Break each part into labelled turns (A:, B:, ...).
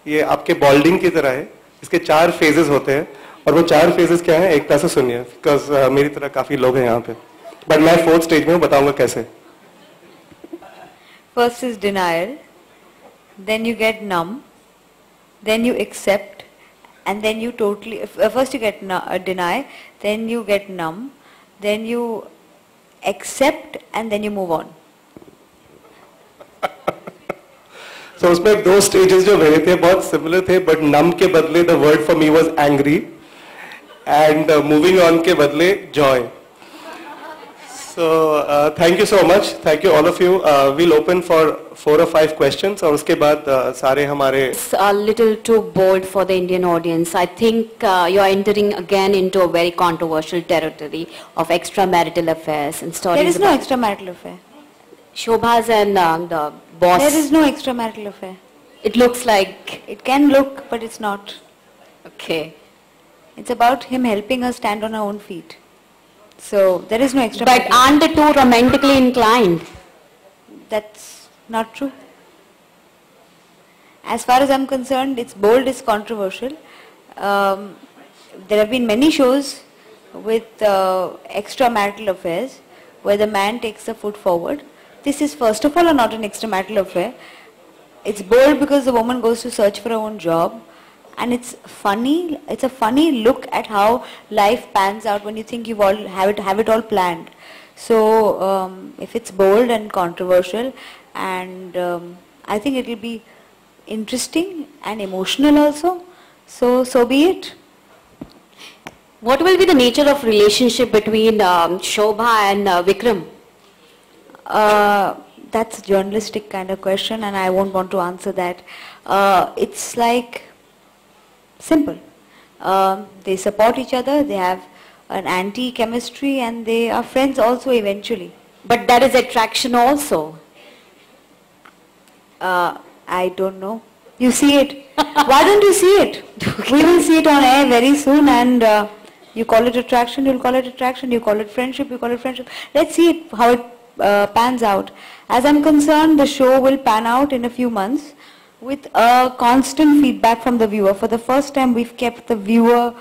A: ये आपके बॉल्डिंग की तरह है, इसके 4 फेजेस होते हैं, और वो 4 फेजेस क्या है, एक तरह से सुनिए, बिकॉज मेरी तरह काफी लोग हैं यहाँ पे, बट मैं 4th स्टेज में हूँ, बताऊंगा कैसे.
B: First is denial, then you get numb, then you accept, and then you totally, first you get deny, then you get numb, then you accept, and then you move on.
A: So उसमें 2 stages जो मेरे थे बहुत similar थे, but नम के बदले the word for me was angry, and moving on के बदले Joy. So thank you so much, thank you all of you. We'll open for 4 or 5 questions, और उसके बाद सारे हमारे.
C: It's a little too bold for the Indian audience. I think you are entering again into a very controversial territory of extramarital affairs and stories.
B: There is no extramarital affair.
C: Shobha's and the boss.
B: There is no extramarital affair.
C: It looks like.
B: It can look, but it's not.
C: Okay.
B: It's about him helping her stand on her own feet. So there is no extra.
C: But aren't the two romantically inclined?
B: That's not true. As far as I'm concerned, it's bold, it's controversial. There have been many shows with extramarital affairs where the man takes the foot forward. This is first of all not an extramarital affair. It's bold because the woman goes to search for her own job. And it's funny. It's a funny look at how life pans out when you think you all have it all planned. So if it's bold and controversial, and I think it will be interesting and emotional also. So be it.
C: What will be the nature of relationship between Shobha and Vikram?
B: That's a journalistic kind of question, and I won't want to answer that. It's like. Simple. They support each other, they have an anti-chemistry, and they are friends also eventually.
C: But there is attraction also.
B: I don't know. You see it. Why don't you see it? We will see it on air very soon, and you call it attraction, you'll call it attraction, you call it friendship, you call it friendship. Let's see it, how it pans out. As I'm concerned, the show will pan out in a few months, with a constant feedback from the viewer. For the first time, we've kept the viewer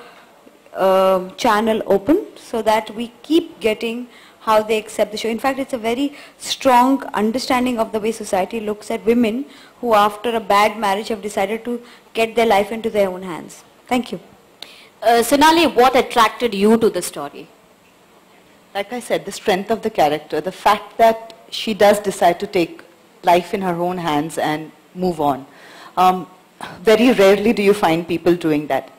B: channel open so that we keep getting how they accept the show. In fact, it's a very strong understanding of the way society looks at women who after a bad marriage have decided to get their life into their own hands. Thank you.
C: Sonali, what attracted you to the story?
D: Like I said, the strength of the character, the fact that she does decide to take life in her own hands and move on. Very rarely do you find people doing that.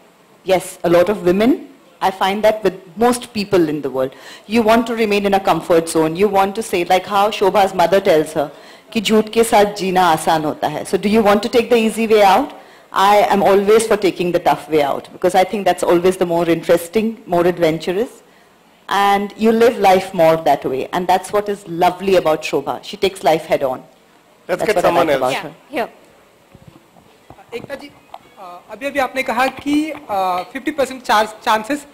D: Yes, a lot of women, I find that with most people in the world. You want to remain in a comfort zone. You want to say, like how Shobha's mother tells her, कि झूठ के साथ जीना आसान होता है. So do you want to take the easy way out? I am always for taking the tough way out, because I think that's always the more interesting, more adventurous. And you live life more that way. And that's what is lovely about Shobha. She takes life head on.
A: Let's get someone else.
C: Yeah.
E: एकता जी, अभी आपने कहा कि 50% chances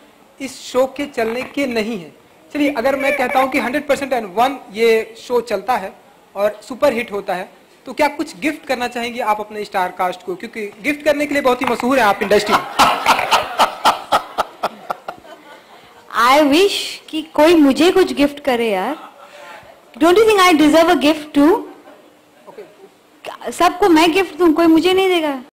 E: इस show के चलने के नहीं है. चलिए, अगर मैं कहता हूं कि 100% एंड 1 ये शो चलता है और सुपर हिट होता है, तो क्या कुछ गिफ्ट करना चाहेंगे आप अपने स्टार कास्ट को? क्योंकि गिफ्ट करने के लिए बहुत ही मशहूर है आप इंडस्ट्री में.
B: I wish कि कोई मुझे कुछ गिफ्ट करे यार. Don't you think I deserve a gift too? सबको मैं गिफ्ट दूं, कोई मुझे नहीं देगा.